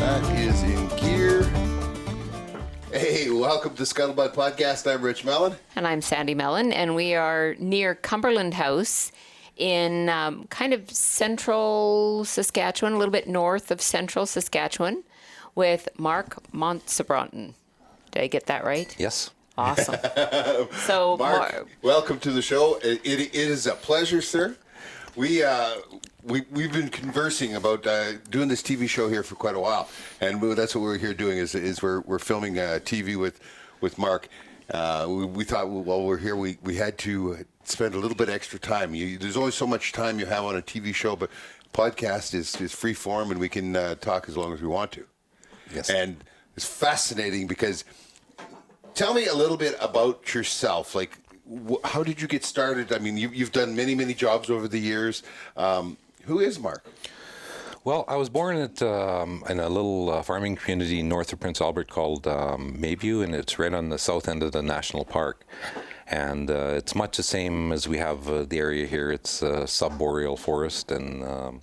That is in gear. Hey, welcome to Scuttlebutt Podcast. I'm Rich Mellon. And I'm Sandi Mellon, and we are near Cumberland House in kind of central Saskatchewan, a little bit north of central Saskatchewan, with Mark Monsebroten. Did I get that right? Yes. Awesome. So, Mark, welcome to the show. It is a pleasure, sir. We've been conversing about doing this TV show here for quite a while, and that's what we're here doing. Is we're filming TV with Mark. We thought while we're here, we had to spend a little bit extra time. There's only so much time you have on a TV show, but podcast is free form, and we can talk as long as we want to. Yes. And it's fascinating because tell me a little bit about yourself. Like, how did you get started? I mean, you've done many jobs over the years. Who is Mark? Well, I was born in a little farming community north of Prince Albert called Mayview, and it's right on the south end of the national park. And it's much the same as we have the area here. It's subboreal forest, and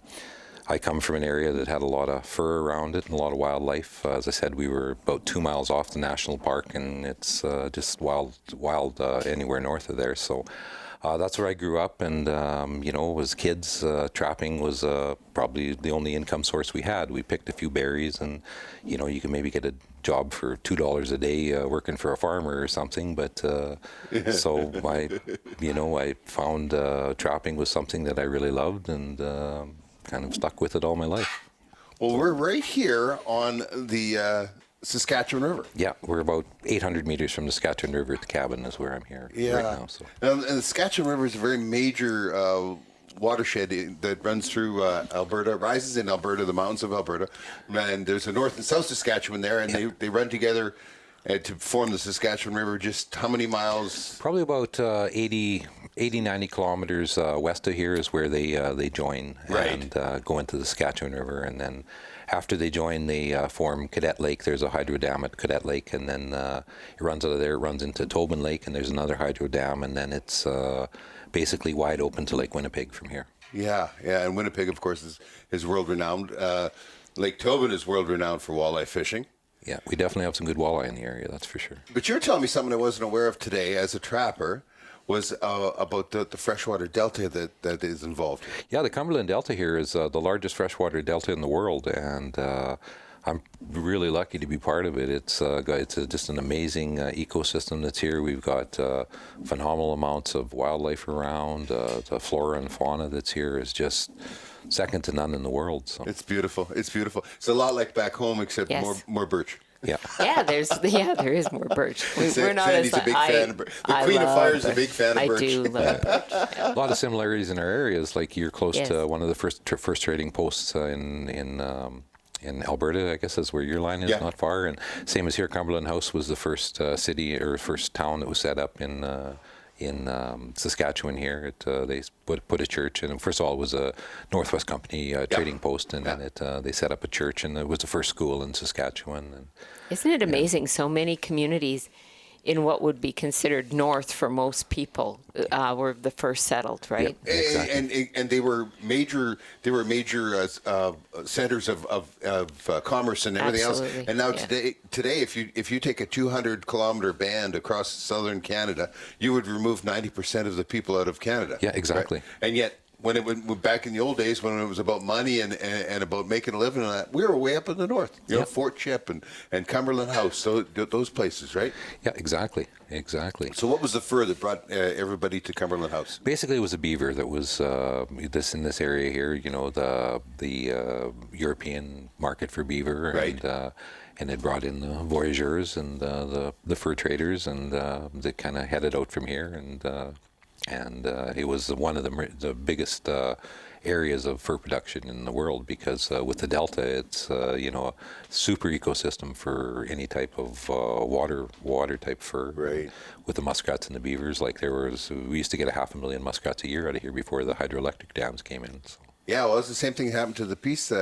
I come from an area that had a lot of fur around it and a lot of wildlife. As I said, we were about 2 miles off the national park, and it's just wild anywhere north of there. So that's where I grew up, and as kids, trapping was probably the only income source we had. We picked a few berries, and you can maybe get a job for $2 a day working for a farmer or something. But so I found trapping was something that I really loved, and kind of stuck with it all my life. Well, we're right here on the Saskatchewan River. Yeah, we're about 800 meters from the Saskatchewan River at the cabin is where I'm here right now. So. And the Saskatchewan River is a very major watershed that runs through Alberta, rises in Alberta, the mountains of Alberta. And there's a North and South Saskatchewan there, and they run together to form the Saskatchewan River. Just how many miles? Probably about 90 kilometers west of here is where they join and go into the Saskatchewan River. And then after they join, they form Cadet Lake. There's a hydro dam at Cadet Lake, and then it runs out of there, runs into Tobin Lake, and there's another hydro dam, and then it's basically wide open to Lake Winnipeg from here. Yeah, and Winnipeg, of course, is world-renowned. Lake Tobin is world-renowned for walleye fishing. Yeah, we definitely have some good walleye in the area, that's for sure. But you're telling me something I wasn't aware of today as a trapper, was about the freshwater delta that is involved. Yeah, the Cumberland Delta here is the largest freshwater delta in the world, and I'm really lucky to be part of it. It's just an amazing ecosystem that's here. We've got phenomenal amounts of wildlife around. The flora and fauna that's here is just second to none in the world. So. It's beautiful. It's a lot like back home, except more birch. Yeah. yeah, there is more birch. We're not Sandy's a big fan of birch. The Queen of Fire is a big fan of birch. I do love birch. Yeah. A lot of similarities in our areas. Like you're close to one of the first trading posts in Alberta, I guess is where your line is, not far. And same as here, Cumberland House was the first city or first town that was set up in Saskatchewan here. They put a church, and first of all it was a Northwest Company trading post, and then they set up a church, and it was the first school in Saskatchewan. And, isn't it amazing? So many communities in what would be considered north for most people were the first settled, right? Yep, exactly. And they were major centers of commerce and everything Absolutely. else. And now today, if you take a 200-kilometer band across southern Canada, you would remove 90% of the people out of Canada. Yeah, exactly. Right? And yet, when it went back in the old days, when it was about money and about making a living and that, we were way up in the north. You know, Fort Chip and Cumberland House, so those places, right? Yeah, exactly. So what was the fur that brought everybody to Cumberland House? Basically, it was a beaver that was in this area here. You know, the European market for beaver, right? And it brought in the voyageurs and the fur traders, and they kind of headed out from here, and it was one of the biggest areas of fur production in the world, because with the delta, it's a super ecosystem for any type of water type fur. Right. With the muskrats and the beavers, we used to get 500,000 muskrats a year out of here before the hydroelectric dams came in. So. Yeah, well, it's the same thing that happened to the Peace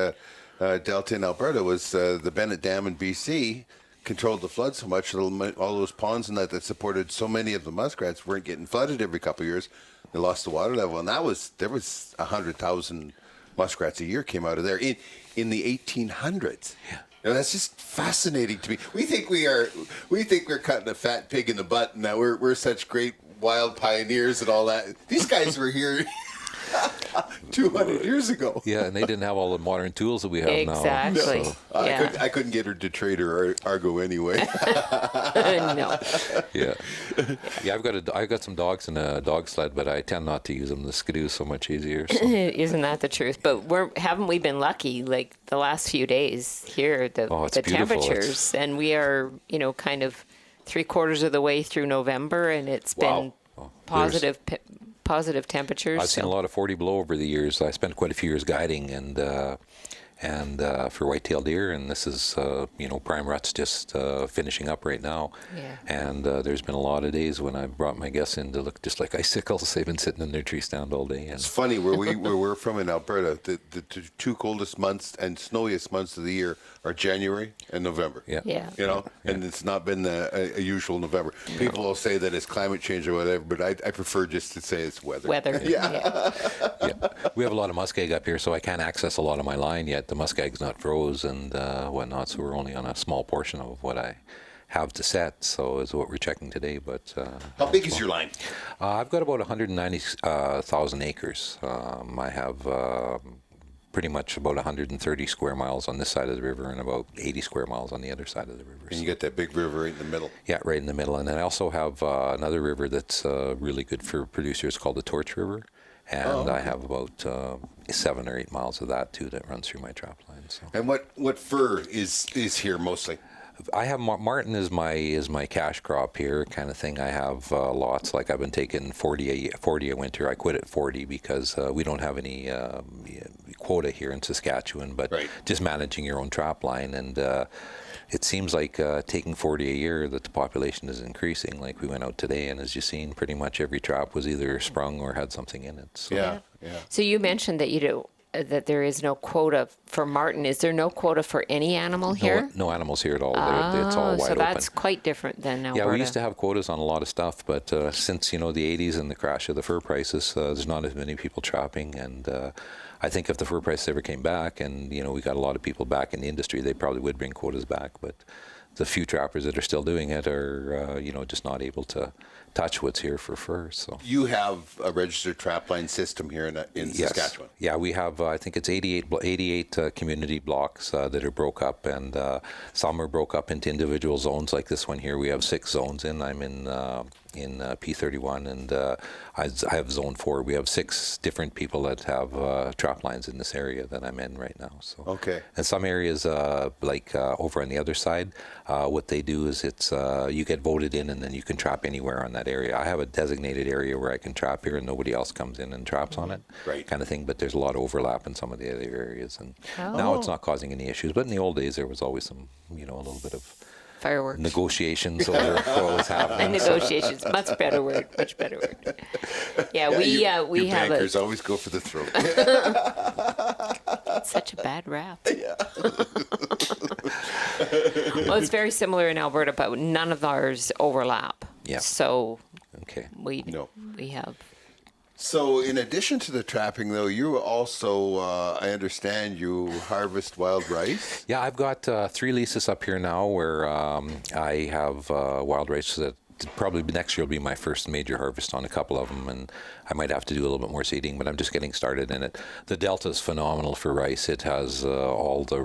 Delta in Alberta. Was the Bennett Dam in BC controlled the flood so much that all those ponds and that supported so many of the muskrats weren't getting flooded every couple of years. They lost the water level, and there was 100,000 muskrats a year came out of there in the 1800s. Yeah. You know, that's just fascinating to me. We think we're cutting a fat pig in the butt, and that we're such great wild pioneers and all that. These guys were here 200 years ago. Yeah, and they didn't have all the modern tools that we have now. Exactly. So, Yeah. I couldn't get her to trade her Argo anyway. No. yeah. I've got some dogs in a dog sled, but I tend not to use them. The skidoo is so much easier. So. Isn't that the truth? But haven't we been lucky? Like the last few days here, the beautiful. temperatures, and we are, kind of 3/4 of the way through November, and it's been positive temperatures. I've seen a lot of 40 below over the years. I spent quite a few years guiding and for white-tailed deer, and this is prime rut's just finishing up right now. Yeah. And there's been a lot of days when I've brought my guests in to look just like icicles. They've been sitting in their tree stand all day. And It's funny where we're from in Alberta. The two coldest months and snowiest months of the year are January and November. Yeah. Yeah. And it's not been a usual November. People will say that it's climate change or whatever, but I prefer just to say it's weather. Weather. Yeah. Yeah. We have a lot of muskeg up here, so I can't access a lot of my line yet. The muskeg's not froze and whatnot, so we're only on a small portion of what I have to set, so is what we're checking today. But How big is your line? I've got about 190,000 acres. I have pretty much about 130 square miles on this side of the river and about 80 square miles on the other side of the river. And you get that big river right in the middle. Yeah, right in the middle. And then I also have another river that's really good for producers called the Torch River. And I have about 7 or 8 miles of that too that runs through my trap line. So. And what fur is here mostly? I have Marten is my cash crop here kind of thing. I have lots. Like I've been taking 40 a winter. I quit at 40 because we don't have any quota here in Saskatchewan. But just managing your own trap line, and it seems like taking 40 a year that the population is increasing. Like we went out today, and as you've seen, pretty much every trap was either sprung or had something in it. So. Yeah. So you mentioned that there is no quota for marten. Is there no quota for any animal here? No animals here at all. It's all wide so that's open. quite different than Alberta. Yeah, we used to have quotas on a lot of stuff, but since the 80s and the crash of the fur prices, there's not as many people trapping. And I think if the fur prices ever came back, and we got a lot of people back in the industry, they probably would bring quotas back. But the few trappers that are still doing it are, just not able to touch what's here for fur. So You have a registered trapline system here in Saskatchewan. Yeah, we have, I think it's 88 community blocks that are broke up, and some are broke up into individual zones like this one here. We have 6 zones in. I'm in P31, and I have zone 4. We have 6 different people that have trap lines in this area that I'm in right now. So Okay. and some areas like over on the other side, what they do is it's you get voted in, and then you can trap anywhere on that area. I have a designated area where I can trap here, and nobody else comes in and traps on it, kind of thing. But there's a lot of overlap in some of the other areas, and now it's not causing any issues. But in the old days, there was always some, a little bit of fireworks. Negotiations over what was happening. And negotiations, much better word. Yeah, we your have bankers always go for the throat. such a bad rap. Well, it's very similar in Alberta, but none of ours overlap. Yeah. So Okay. we have. So, in addition to the trapping, though, you also, I understand, you harvest wild rice. Yeah, I've got 3 leases up here now where I have wild rice that probably next year will be my first major harvest on a couple of them, and I might have to do a little bit more seeding, but I'm just getting started in it. The Delta is phenomenal for rice. It has all the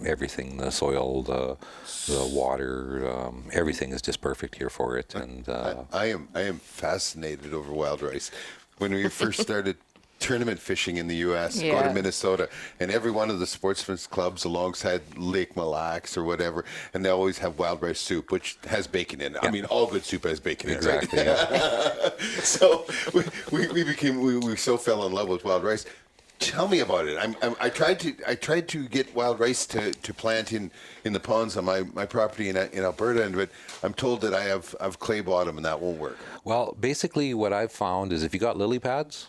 everything, the soil, the water, everything is just perfect here for it. And I am fascinated over wild rice. When we first started tournament fishing in the U.S., go to Minnesota, and every one of the sportsmen's clubs alongside Lake Mille Lacs or whatever, and they always have wild rice soup, which has bacon in it. Yeah. I mean, all good soup has bacon in it, right? Exactly. Yeah. So we so fell in love with wild rice. Tell me about it. I tried to get wild rice to plant in the ponds on my property in Alberta, but I'm told that I have clay bottom and that won't work. Well, basically what I've found is if you got lily pads,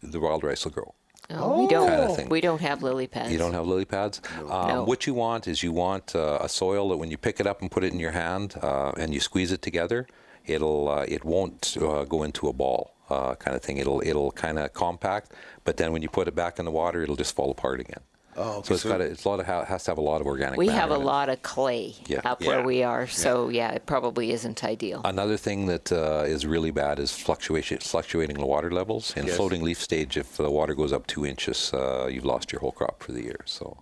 the wild rice will grow. Oh, we don't. Kind of thing. We don't have lily pads. You don't have lily pads? No. What you want is a soil that when you pick it up and put it in your hand and you squeeze it together, it won't go into a ball. Kind of thing. It'll kind of compact, but then when you put it back in the water, it'll just fall apart again. Oh, okay. So has to have a lot of organic We matter have a in it. lot of clay up Yeah. where we are, so it probably isn't ideal. Another thing that is really bad is fluctuating water levels. In Yes. floating leaf stage, if the water goes up 2 inches, you've lost your whole crop for the year. So,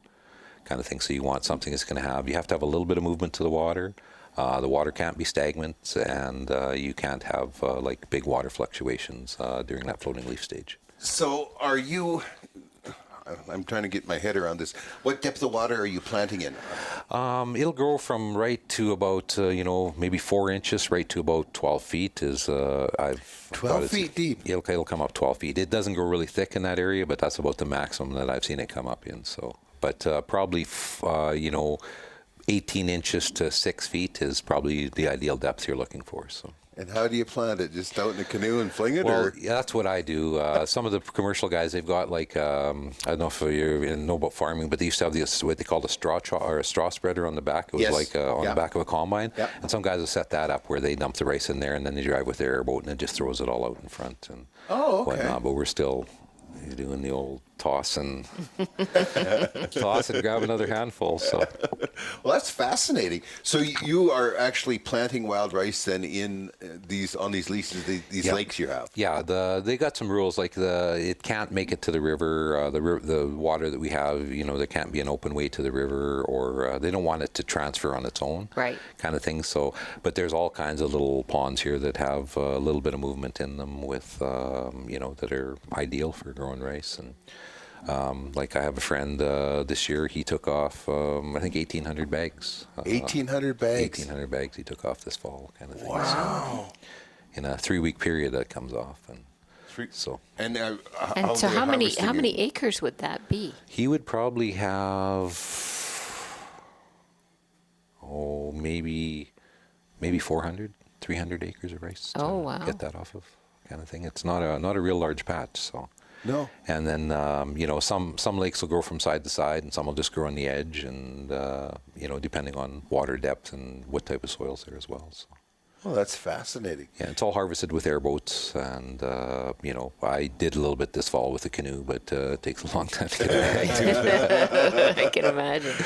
kind of thing. So you want something that's going to have. You have to have a little bit of movement to the water. The water can't be stagnant, and you can't have like big water fluctuations during that floating leaf stage. So are you? I'm trying to get my head around this. What depth of water are you planting in? It'll grow from right to about maybe 4 inches right to about 12 feet. Is 12 feet deep. It'll come up 12 feet. It doesn't grow really thick in that area, but that's about the maximum that I've seen it come up in. So, but probably 18 inches to 6 feet is probably the ideal depth you're looking for. So. And how do you plant it? Just out in a canoe and fling it? Well, or? yeah, that's what I do. Some of the commercial guys, they've got like, I don't know if you know about farming, but they used to have this, what they called a straw spreader on the back. It was Yes. like on Yeah. the back of a combine. Yeah. And some guys have set that up where they dump the rice in there and then they drive with their airboat and it just throws it all out in front and whatnot. But we're still doing the old toss and grab another handful. So. Well, that's fascinating. So you are actually planting wild rice then in on these leases, these lakes you have. Yeah, they got some rules like it can't make it to the river. The water that we have, there can't be an open way to the river, or they don't want it to transfer on its own, Right. kind of thing. So, but there's all kinds of little ponds here that have a little bit of movement in them with, that are ideal for growing rice. And like I have a friend this year, he took off, I think 1,800 bags. 1,800 bags. 1,800 bags he took off this fall, kind of thing. Wow. So, in a 3-week period, that comes off, and so. And So how many acres would that be? He would probably have, maybe 400, 300 acres of rice to Oh, wow. get that off of, kind of thing. It's not a real large patch, so. No. And then, some lakes will grow from side to side, and some will just grow on the edge, and, depending on water depth and what type of soil's there as well. So. Oh, that's fascinating. Yeah, it's all harvested with airboats, and, I did a little bit this fall with a canoe, but it takes a long time to get a bag. I can imagine.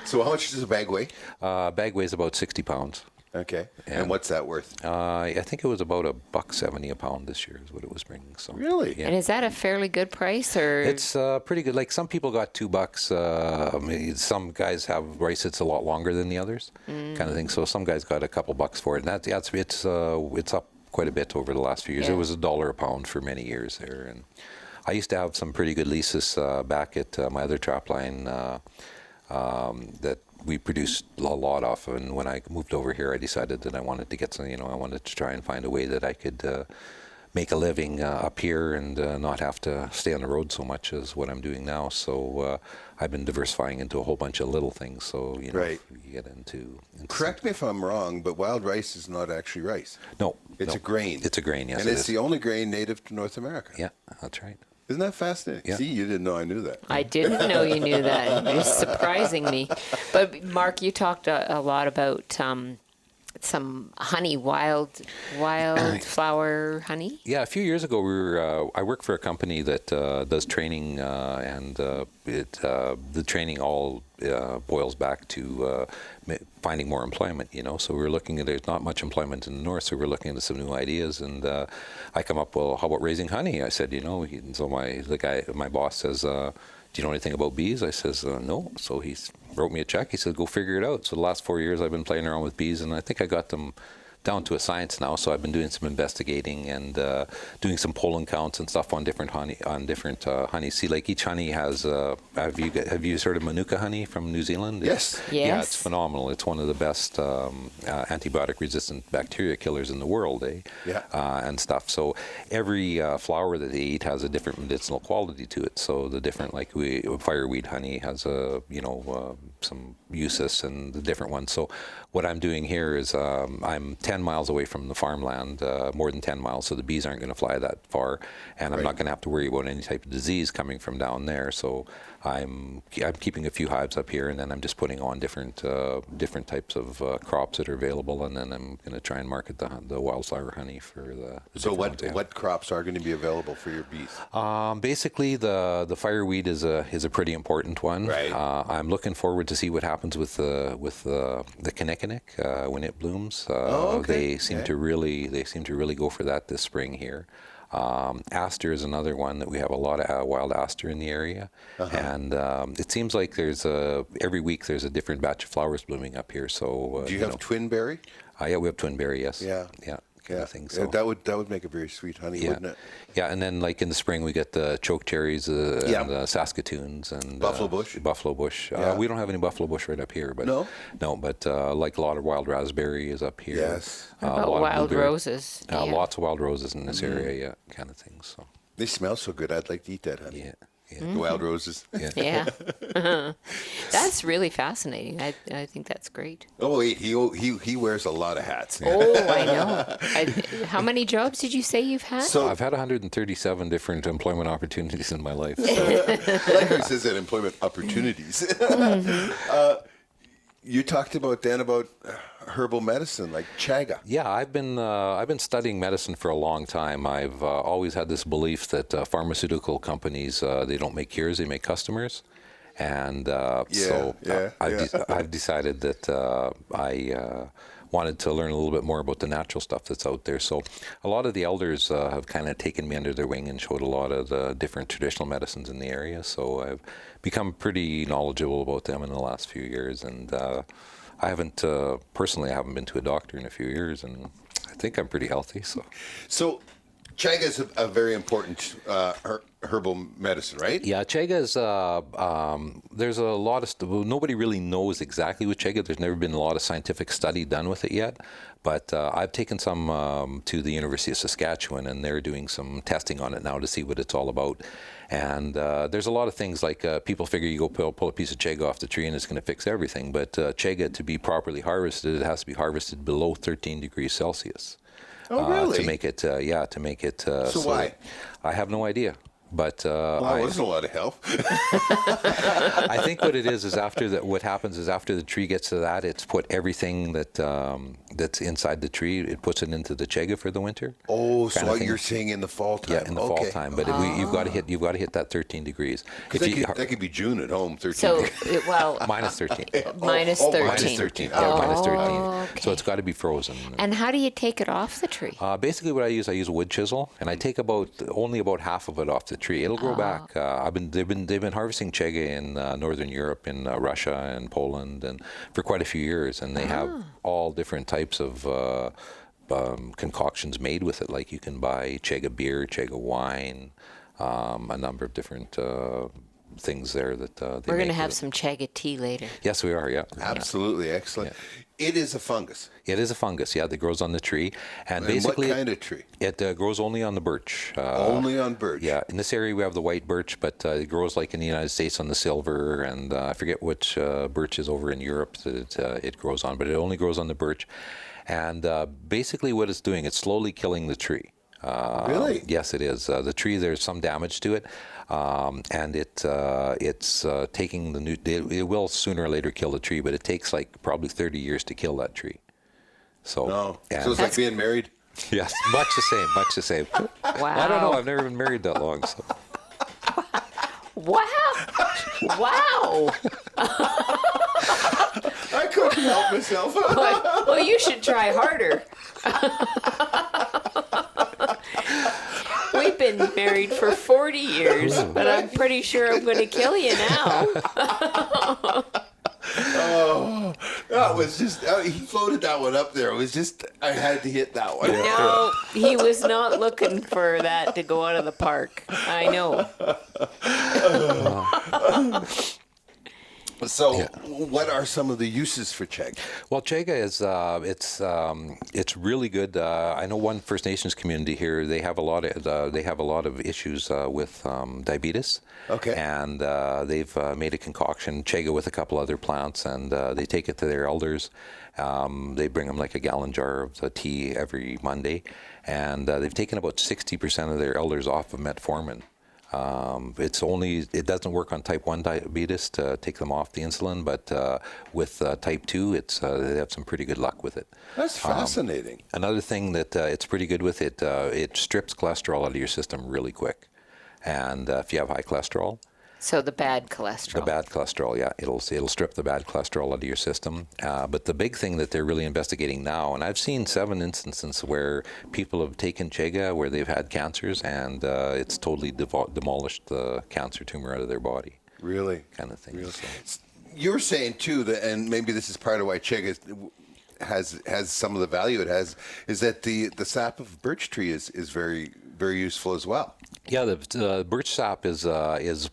So how much does a bag weigh? Bag weighs about 60 pounds. Okay. And what's that worth? I think it was about $1.70 a pound this year is what it was bringing. So Really? yeah. And is that a fairly good price, or? It's pretty good. Like some people got $2. Some guys have rice that's a lot longer than the others, kind of thing. So some guys got a couple bucks for it, and it's up quite a bit over the last few years. Yeah. It was $1 a pound for many years there, and I used to have some pretty good leases back at my other trap line that we produced a lot off. And when I moved over here, I decided that I wanted to get some, I wanted to try and find a way that I could make a living up here and not have to stay on the road so much as what I'm doing now. So I've been diversifying into a whole bunch of little things. So, Right. you get into Correct me if I'm wrong, but wild rice is not actually rice. No. It's no. a grain. It's a grain, yes. And it it's is. the only grain native to North America. Yeah, that's right. Isn't that fascinating? Yeah. See, you didn't know I knew that. I didn't know you knew that. It's surprising me. But Mark, you talked a lot about some honey, wildflower honey. Yeah, a few years ago, I worked for a company that does training, and the training all boils back to finding more employment. So we were looking at there's not much employment in the north, so we're looking into some new ideas. And I come up, well, how about raising honey? I said, so my boss says, do you know anything about bees? I says, no. So he wrote me a check. He said, go figure it out. So the last 4 years I've been playing around with bees, and I think I got them down to a science now. So I've been doing some investigating and doing some pollen counts and stuff on different honey. See, like each honey has. Have you heard of Manuka honey from New Zealand? Yes. Yeah, Yes. it's phenomenal. It's one of the best antibiotic-resistant bacteria killers in the world, Yeah. and stuff. So every flower that they eat has a different medicinal quality to it. So the different, like fireweed honey has some usus and the different ones. So what I'm doing here is I'm 10 miles away from the farmland, more than 10 miles, so the bees aren't going to fly that far, and I'm not going to have to worry about any type of disease coming from down there. So I'm keeping a few hives up here, and then I'm just putting on different types of crops that are available, and then I'm going to try and market the wildflower honey for the So different ones, yeah. what crops are going to be available for your bees? Basically, the fireweed is a pretty important one. Right. I'm looking forward to see what happens with the kinnikinnick when it blooms. They seem to really go for that this spring here. Aster is another one that we have a lot of wild aster in the area, and it seems like every week there's a different batch of flowers blooming up here. So Do you have twinberry? Yeah, we have twinberry. Yes. Yeah. Kind of thing. So. That would make a very sweet honey, wouldn't it? Yeah, and then like in the spring we get the choke cherries and the Saskatoons and Buffalo bush. Buffalo bush. Yeah. We don't have any buffalo bush right up here, but no, but like a lot of wild raspberry is up here. Yes. What about wild roses? Lots of wild roses in this area, yeah, kind of thing. So they smell so good. I'd like to eat that honey. Yeah. The wild roses. Yeah. That's really fascinating. I think that's great. Oh wait, he wears a lot of hats. Oh, I know. How many jobs did you say you've had? So I've had 137 different employment opportunities in my life. So. Like he says that employment opportunities. You talked about herbal medicine like chaga. Yeah, I've been studying medicine for a long time. I've always had this belief that pharmaceutical companies they don't make cures, they make customers, and I've decided that I wanted to learn a little bit more about the natural stuff that's out there. So a lot of the elders have kind of taken me under their wing and showed a lot of the different traditional medicines in the area. So I've become pretty knowledgeable about them in the last few years, and I haven't been to a doctor in a few years, and I think I'm pretty healthy. So chaga is a very important herbal medicine, right? Yeah, chaga is. There's a lot of nobody really knows exactly with chaga. There's never been a lot of scientific study done with it yet. But I've taken some to the University of Saskatchewan, and they're doing some testing on it now to see what it's all about. And there's a lot of things like people figure you go pull a piece of chaga off the tree and it's going to fix everything. But chaga, to be properly harvested, it has to be harvested below 13 degrees Celsius. Oh, really? To make it, to make it. So why? I have no idea. But well, it wasn't a lot of help. I think what it is what happens is after the tree gets to that, it's put everything that's inside the tree. It puts it into the chaga for the winter. Oh, so what you're saying in the fall time? Yeah, in the fall time. But you've got to hit that 13 degrees. That could be June at home. 13. So minus 13. Minus 13. Minus 13. Oh, Yeah, minus 13. Okay. So it's got to be frozen. And how do you take it off the tree? Basically, what I use a wood chisel, and I take only about half of it off the tree. It'll grow back. They've been harvesting chaga in Northern Europe, in Russia and Poland, and for quite a few years, and they have all different types of concoctions made with it. Like you can buy chaga beer, chaga wine, a number of different things there that we're going to have some chaga tea later. Yes, we are. Yeah, absolutely excellent. Yeah. It is a fungus. It is a fungus. Yeah, that grows on the tree, and basically, what kind of tree? It grows only on the birch. Only on birch. Yeah, in this area we have the white birch, but it grows like in the United States on the silver, and I forget which birch is over in Europe that it grows on, but it only grows on the birch. And basically, what it's doing, it's slowly killing the tree. Really? Yes, it is. The tree, there's some damage to it, and it's taking the it will sooner or later kill the tree, but it takes like probably 30 years to kill that tree. So, so it's like being married? Yes, much the same. Wow. I don't know. I've never been married that long. So. Wow. Wow. I couldn't help myself. Well, you should try harder. We've been married for 40 years, but I'm pretty sure I'm going to kill you now. Oh, that was just, he floated that one up there. It was just, I had to hit that one. No, he was not looking for that to go out of the park. I know. So, Yeah. what are some of the uses for Chaga? Well, Chaga is it's really good. I know one First Nations community here. They have a lot of issues with diabetes. Okay. And they've made a concoction Chaga with a couple other plants, and they take it to their elders. They bring them like a gallon jar of the tea every Monday, and they've taken about 60% of their elders off of metformin. It doesn't work on type 1 diabetes to take them off the insulin, but with type 2, they have some pretty good luck with it. That's fascinating. Another thing that it's pretty good with it strips cholesterol out of your system really quick. And if you have high cholesterol, So the bad cholesterol. the bad cholesterol, yeah, it'll strip the bad cholesterol out of your system. But the big thing that they're really investigating now, and I've seen 7 instances where people have taken Chaga where they've had cancers, and it's totally demolished the cancer tumor out of their body. Really? Kind of thing. Really? So. You were saying too that, and maybe this is part of why Chaga has some of the value it has, is that the sap of birch tree is very, very useful as well. Yeah, the birch sap is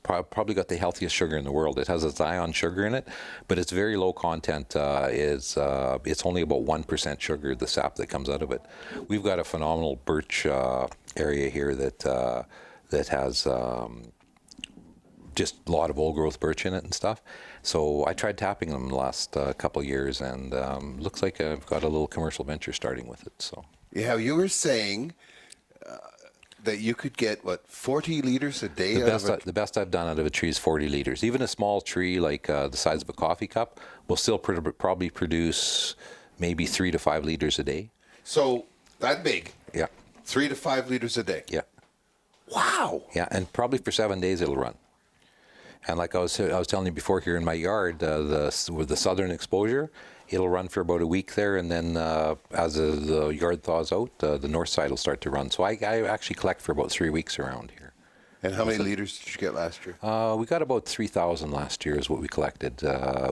probably got the healthiest sugar in the world. It has a zion sugar in it, but it's very low content. It's only about 1% sugar, the sap that comes out of it. We've got a phenomenal birch area here that has just a lot of old growth birch in it and stuff. So I tried tapping them the last couple of years, and looks like I've got a little commercial venture starting with it. So Yeah, you were saying that you could get 40 liters a day. the best I've done out of a tree is 40 liters. Even a small tree like the size of a coffee cup will still probably produce maybe 3 to 5 liters a day. So that big. Yeah. 3 to 5 liters a day. Yeah. Wow. Yeah, and probably for 7 days it'll run. And like I was telling you before, here in my yard, with the southern exposure, it'll run for about a week there, and then as the yard thaws out, the north side will start to run. So I actually collect for about 3 weeks around here. And how many liters did you get last year? We got about 3,000 last year is what we collected.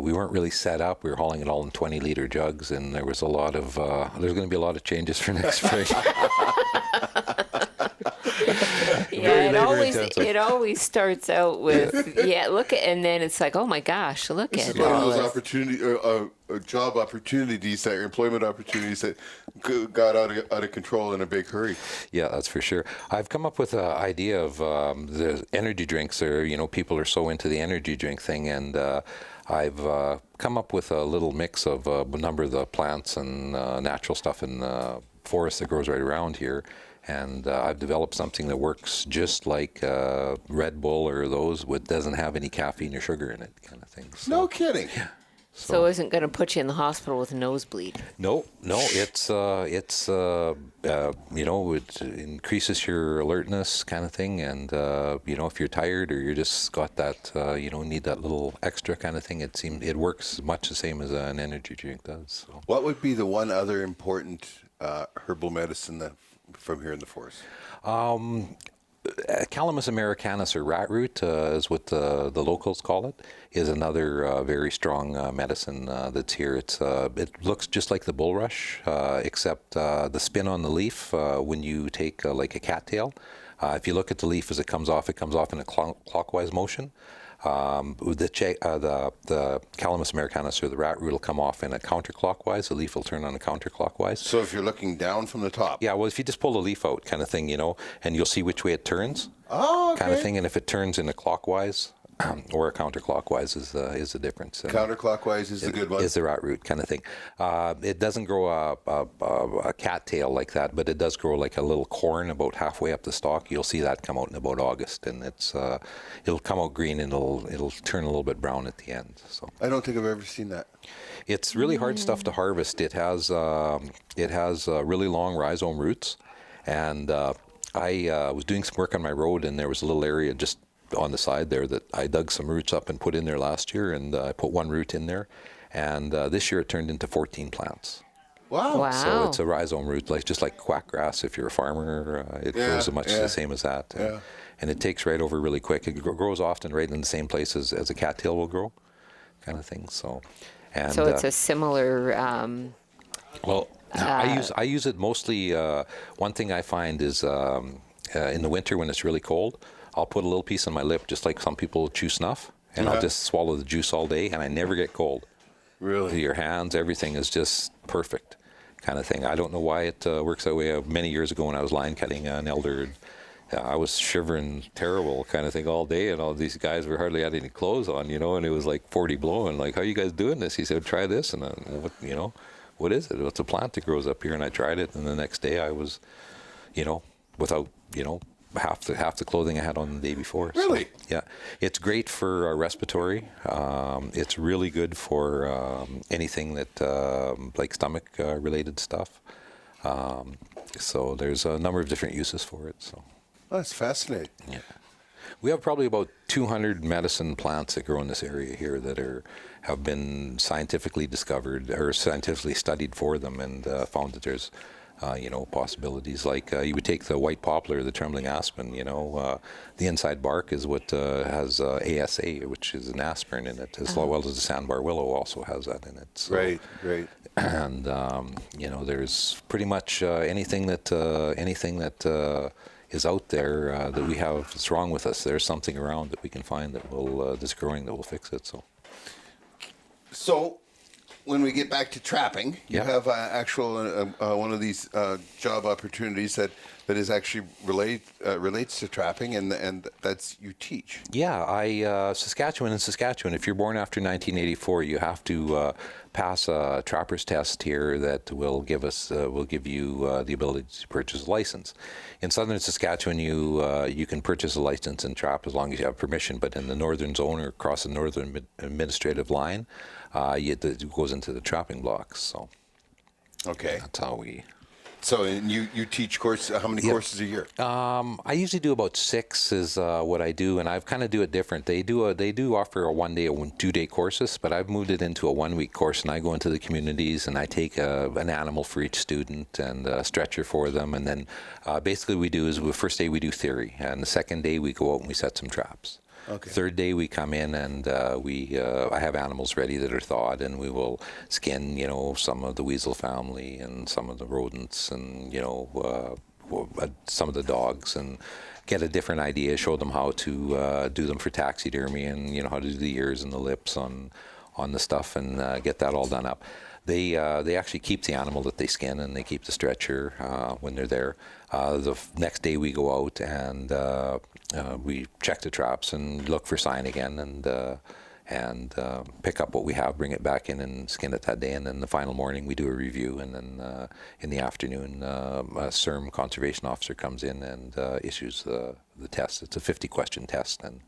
We weren't really set up. We were hauling it all in 20-liter jugs, and there was there's going to be a lot of changes for next spring. Yeah, it always starts out with look at, and then it's like, oh my gosh, look This at is one of all those this. job opportunities, employment opportunities that got out of control in a big hurry. Yeah, that's for sure. I've come up with an idea of the energy drinks. People are so into the energy drink thing, and I've come up with a little mix of a number of the plants and natural stuff in the forest that grows right around here. And I've developed something that works just like Red Bull or those, doesn't have any caffeine or sugar in it, kind of thing. So, No kidding. Yeah. So it isn't going to put you in the hospital with a nosebleed. No, it increases your alertness kind of thing, and if you're tired or you're just got that, need that little extra kind of thing, it works much the same as an energy drink does. So. What would be the one other important herbal medicine from here in the forest? Calamus americanus, or rat root, is what the locals call it, is another very strong medicine that's here. It looks just like the bulrush, except the spin on the leaf when you take like a cattail. If you look at the leaf as it comes off in a clockwise motion. The Calamus americanus, or the rat root, will come off in a counterclockwise. The leaf will turn on a counterclockwise. So if you're looking down from the top. Yeah, well, if you just pull the leaf out, kind of thing, and you'll see which way it turns. Oh, okay. Kind of thing, and if it turns in a clockwise or a counterclockwise is the difference. Counterclockwise is the good one. Is the rat root kind of thing. It doesn't grow a cattail like that, but it does grow like a little corn about halfway up the stalk. You'll see that come out in about August, and it'll come out green, and it'll turn a little bit brown at the end. So I don't think I've ever seen that. it's really hard stuff to harvest. It has really long rhizome roots, and I was doing some work on my road, and there was a little area just on the side there that I dug some roots up and put in there last year, and I put one root in there, and this year it turned into 14 plants. Wow. So it's a rhizome root, just like quackgrass. If you're a farmer, it grows much the same as that, and it takes right over really quick. It grows often right in the same place as a cattail will grow, kind of thing. So it's a similar. I use it mostly. One thing I find is in the winter when it's really cold, I'll put a little piece on my lip, just like some people chew snuff, and I'll just swallow the juice all day, and I never get cold. Really? Your hands, everything is just perfect, kind of thing. I don't know why it works that way. Many years ago, when I was line cutting an elder, I was shivering terrible, kind of thing, all day, and all these guys were hardly had any clothes on, and it was like 40 below, and like, how are you guys doing this? He said, try this, and what is it? It's a plant that grows up here, and I tried it, and the next day I was, without, half the clothing I had on the day before. Really? So, yeah. It's great for respiratory. It's really good for anything that, like stomach related stuff. So there's a number of different uses for it. So. Oh, that's fascinating. Yeah. We have probably about 200 medicine plants that grow in this area here that have been scientifically discovered or scientifically studied for them, and found that there's possibilities. Like you would take the white poplar, the trembling aspen, the inside bark is what has ASA, which is an aspirin in it, as well as the sandbar willow also has that in it. So, Right. and there's pretty much anything that is out there that we have that's wrong with us. There's something around that we can find that's growing that will fix it. So, when we get back to trapping, you have one of these job opportunities that is actually relates to trapping, and that's you teach. Yeah, Saskatchewan. If you're born after 1984, you have to pass a trapper's test here that will give you the ability to purchase a license. In southern Saskatchewan, you can purchase a license and trap as long as you have permission. But in the northern zone or across the northern administrative line, it goes into the trapping blocks. So, okay, that's how we. So, and you teach how many courses a year? I usually do about 6 is what I do, and I kind of do it different. They do offer a 1-day or 2-day courses, but I've moved it into a 1-week course, and I go into the communities and I take an animal for each student and a stretcher for them, and then basically the first day we do theory, and the second day we go out and we set some traps. Okay. Third day we come in and I have animals ready that are thawed, and we will skin some of the weasel family and some of the rodents and some of the dogs, and get a different idea, show them how to do them for taxidermy, and how to do the ears and the lips on the stuff, and get that all done up. They actually keep the animal that they skin, and they keep the stretcher when they're there. The next day we go out and we check the traps and look for sign again, and pick up what we have, bring it back in and skin it that day. And then the final morning we do a review, and then in the afternoon a CERM conservation officer comes in and issues the test. It's a 50-question test, and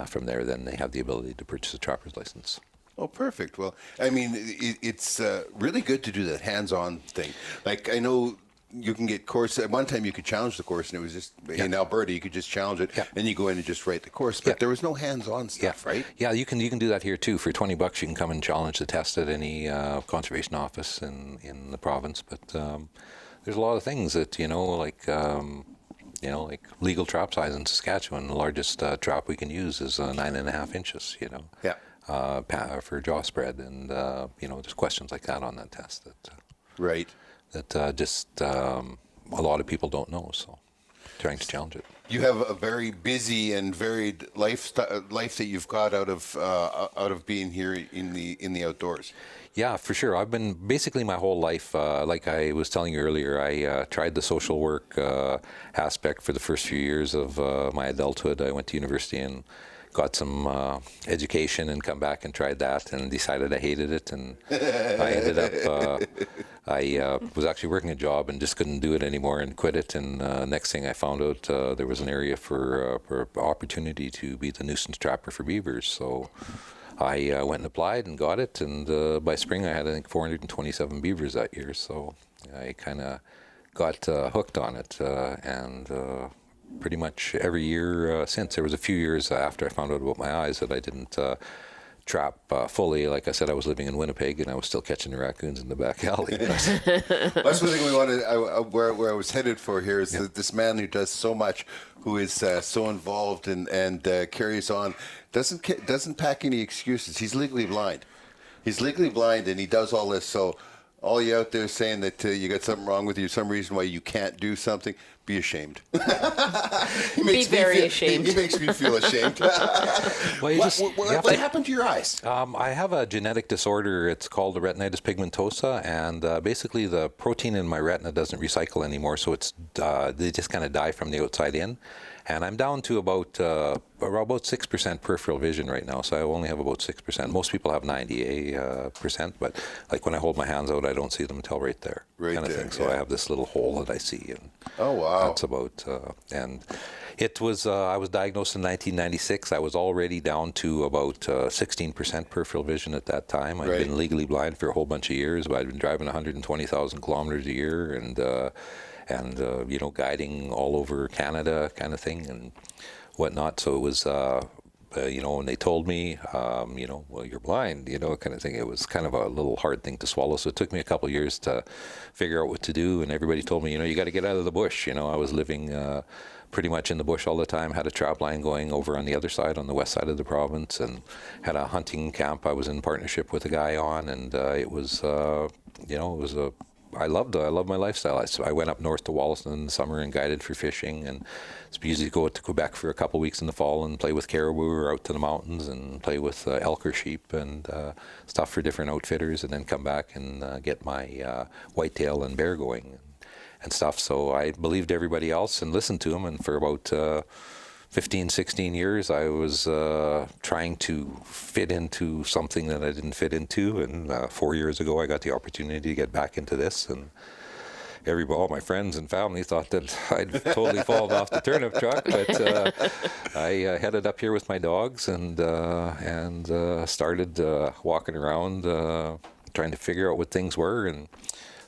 from there then they have the ability to purchase a trapper's license. Oh, perfect. Well, I mean, it's really good to do that hands-on thing. Like, I know you can get course. At one time, you could challenge the course, and it was just in Alberta. You could just challenge it, and you go in and just write the course. But there was no hands-on stuff, right? Yeah, you can do that here too. For $20, you can come and challenge the test at any conservation office in the province. But there's a lot of things that like legal trap size in Saskatchewan. The largest trap we can use is 9.5 inches. Yeah. For jaw spread, and there's questions like that on that test right. That just a lot of people don't know. So, trying to challenge it. You have a very busy and varied life that you've got out of being here in the outdoors. Yeah, for sure. I've been basically my whole life, like I was telling you earlier, I tried the social work aspect for the first few years of my adulthood. I went to university and got some education and come back and tried that and decided I hated it, and I ended up I was actually working a job and just couldn't do it anymore and quit it, and next thing I found out there was an area for opportunity to be the nuisance trapper for beavers, so I went and applied and got it, and by spring I had I think 427 beavers that year, so I kind of got hooked on it, and pretty much every year since. There was a few years after I found out about my eyes that I didn't trap fully. Like I said, I was living in Winnipeg and I was still catching the raccoons in the back alley. That's one thing we wanted. Where I was headed for here is that this man who does so much, who is so involved and carries on, doesn't pack any excuses. He's legally blind. And he does all this. So all you out there saying that you got something wrong with you, some reason why you can't do something, be ashamed. Be very ashamed. He makes me feel ashamed. Well, you just, What happened to your eyes? I have a genetic disorder. It's called retinitis pigmentosa, and basically the protein in my retina doesn't recycle anymore, so they just kind of die from the outside in. And I'm down to about 6% peripheral vision right now, so I only have about 6%. Most people have 98%, but like when I hold my hands out, I don't see them until right there, right kind of there, thing. So yeah. I have this little hole that I see, and Oh, wow. that's about. And it was I was diagnosed in 1996. I was already down to about 16% peripheral vision at that time. I'd Right. been legally blind for a whole bunch of years, but I'd been driving 120,000 kilometers a year, and guiding all over Canada, kind of thing, and whatnot. So it was, when they told me, well, you're blind, kind of thing. It was kind of a little hard thing to swallow. So it took me a couple of years to figure out what to do. And everybody told me, you got to get out of the bush. I was living pretty much in the bush all the time. Had a trap line going over on the other side, on the west side of the province, and had a hunting camp I was in partnership with a guy on, and it was, I loved my lifestyle. I went up north to Wollaston in the summer and guided for fishing, and it's easy to go to Quebec for a couple of weeks in the fall and play with caribou or out to the mountains and play with elk or sheep and stuff for different outfitters, and then come back and get my whitetail and bear going and stuff. So I believed everybody else and listened to them, and for about 15, 16 years, I was trying to fit into something that I didn't fit into. And 4 years ago, I got the opportunity to get back into this. And all my friends and family thought that I'd totally fallen off the turnip truck. But I headed up here with my dogs and started walking around, trying to figure out what things were. And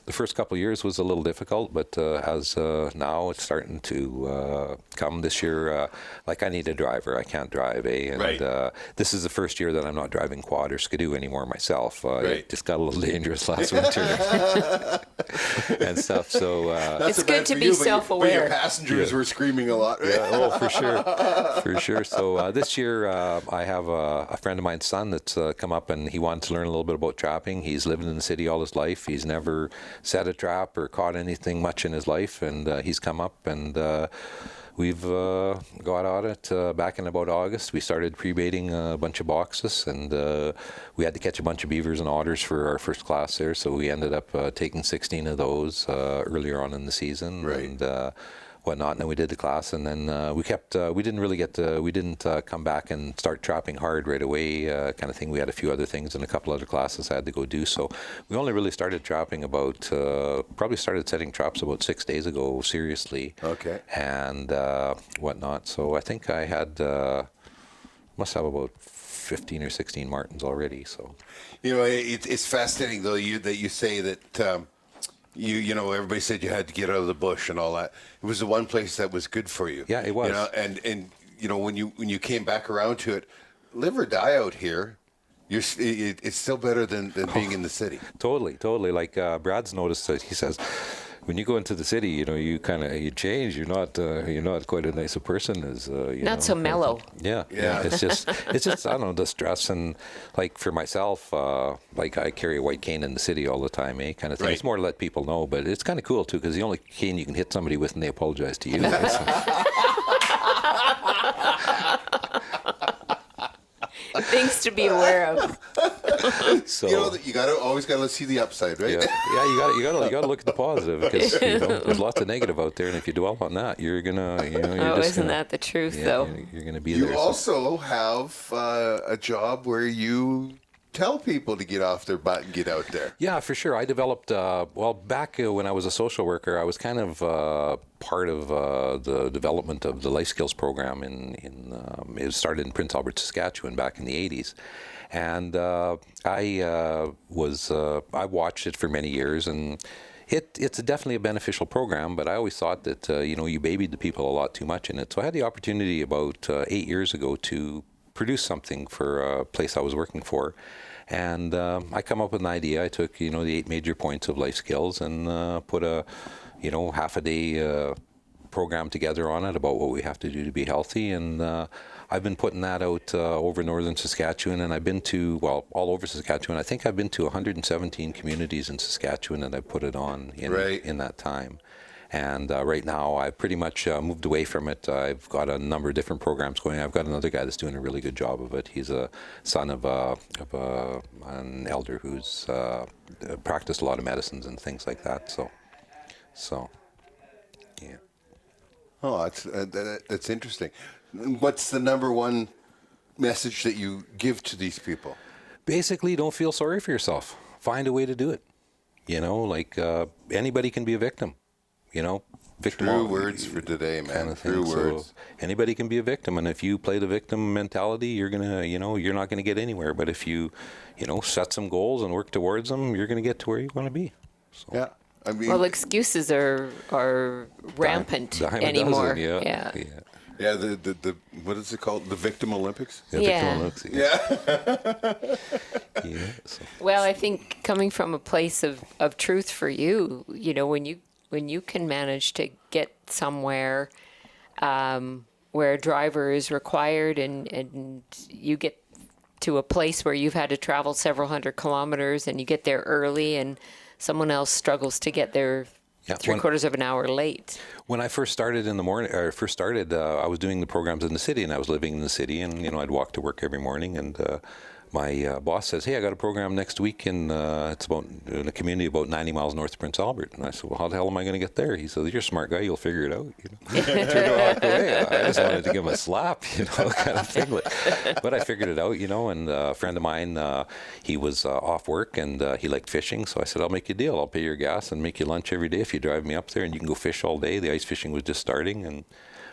the first couple of years was a little difficult, but as now it's starting to come this year. Like I need a driver, I can't drive, And Right. This is the first year that I'm not driving quad or skidoo anymore myself. Right. It just got a little dangerous last winter and stuff. So That's It's so good bad to for be you, but your self-aware. passengers were screaming a lot. yeah, oh, for sure. So this year, I have a friend of mine's son that's come up, and he wanted to learn a little bit about trapping. He's lived in the city all his life. He's never set a trap or caught anything much in his life, and he's come up, and we've got on it back in about August. We started pre-baiting a bunch of boxes, and we had to catch a bunch of beavers and otters for our first class there, so we ended up taking 16 of those earlier on in the season. Right. And whatnot, and then we did the class, and then we didn't come back and start trapping hard right away, kind of thing. We had a few other things and a couple other classes I had to go do, so we only really started trapping about, probably started setting traps about 6 days ago, seriously. Okay. And whatnot, so I think I had, must have about 15 or 16 Martens already, so. It's fascinating, though, that you say that everybody said you had to get out of the bush and all that. It was the one place that was good for you. Yeah, it was. And when you came back around to it, live or die out here, it's still better than being in the city. Totally. Like Brad's noticed that he says, when you go into the city, you change. You're not quite as nice a person as Not so mellow. Yeah. It's just I don't know, the stress, and like for myself, like I carry a white cane in the city all the time, kind of thing. Right. It's more to let people know, but it's kind of cool too, because the only cane you can hit somebody with, and they apologize to you. Things to be aware of. So You always got to see the upside, right? yeah, you got to look at the positive, because there's lots of negative out there, and if you dwell on that, you're gonna, Isn't that the truth, though? You're gonna be You there. also have a job where you tell people to get off their butt and get out there. Yeah, for sure. I developed, back when I was a social worker, I was kind of part of the development of the life skills program it started in Prince Albert, Saskatchewan back in the 80s. And I watched it for many years, and it's definitely a beneficial program, but I always thought that, you babied the people a lot too much in it. So I had the opportunity about 8 years ago to produce something for a place I was working for. And I come up with an idea. I took, the 8 major points of life skills and put a, half a day program together on it about what we have to do to be healthy. And I've been putting that out over northern Saskatchewan, and I've been to, all over Saskatchewan. I think I've been to 117 communities in Saskatchewan, and I put it on in that time. And right now, I've pretty much moved away from it. I've got a number of different programs going. I've got another guy that's doing a really good job of it. He's a son of an elder who's practiced a lot of medicines and things like that. So, yeah. Oh, that's interesting. What's the number one message that you give to these people? Basically, don't feel sorry for yourself. Find a way to do it. You know, like anybody can be a victim. You know, victim. True words for today, man. Kind of True words. So anybody can be a victim, and if you play the victim mentality, you're gonna, you're not gonna get anywhere. But if you, set some goals and work towards them, you're gonna get to where you want to be. So. Yeah. I mean, Well, excuses are rampant Dime a anymore. dozen, yeah. yeah. The what is it called? The Victim Olympics. Yeah. Yeah. Victim Olympics, Yeah. So. Well, I think coming from a place of truth for you, when you can manage to get somewhere where a driver is required and you get to a place where you've had to travel several hundred kilometers and you get there early and someone else struggles to get there three-quarters of an hour late. When I first started in the morning, I was doing the programs in the city, and I was living in the city, and I'd walk to work every morning, and my boss says, "Hey, I got a program next week it's about in a community about 90 miles north of Prince Albert." And I said, "Well, how the hell am I going to get there?" He said, "You're a smart guy. You'll figure it out." Turned to walk away. I just wanted to give him a slap, kind of thing. But I figured it out, and a friend of mine, he was off work and he liked fishing. So I said, "I'll make you a deal. I'll pay your gas and make you lunch every day if you drive me up there, and you can go fish all day." The ice fishing was just starting and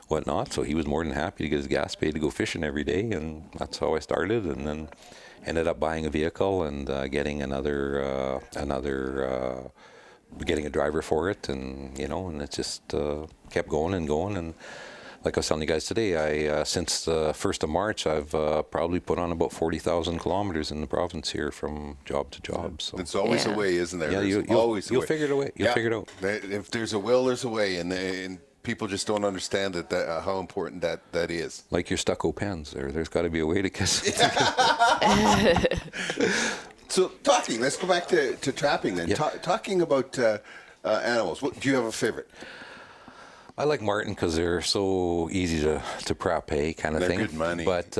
whatnot. So he was more than happy to get his gas paid to go fishing every day. And that's how I started. And then ended up buying a vehicle and getting getting a driver for it, and and it just kept going and going. And like I was telling you guys today, I since the 1st of March, I've probably put on about 40,000 kilometers in the province here from job to job. So It's always a way, isn't there? yeah, You'll figure it away. You'll figure it out. If there's a will, there's a way, and people just don't understand that how important that is. Like your stucco pens, there's got to be a way to kiss. So let's go back to trapping then. Yeah. Talking about animals, do you have a favorite? I like Marten because they're so easy to prep, kind of They're thing. good money. But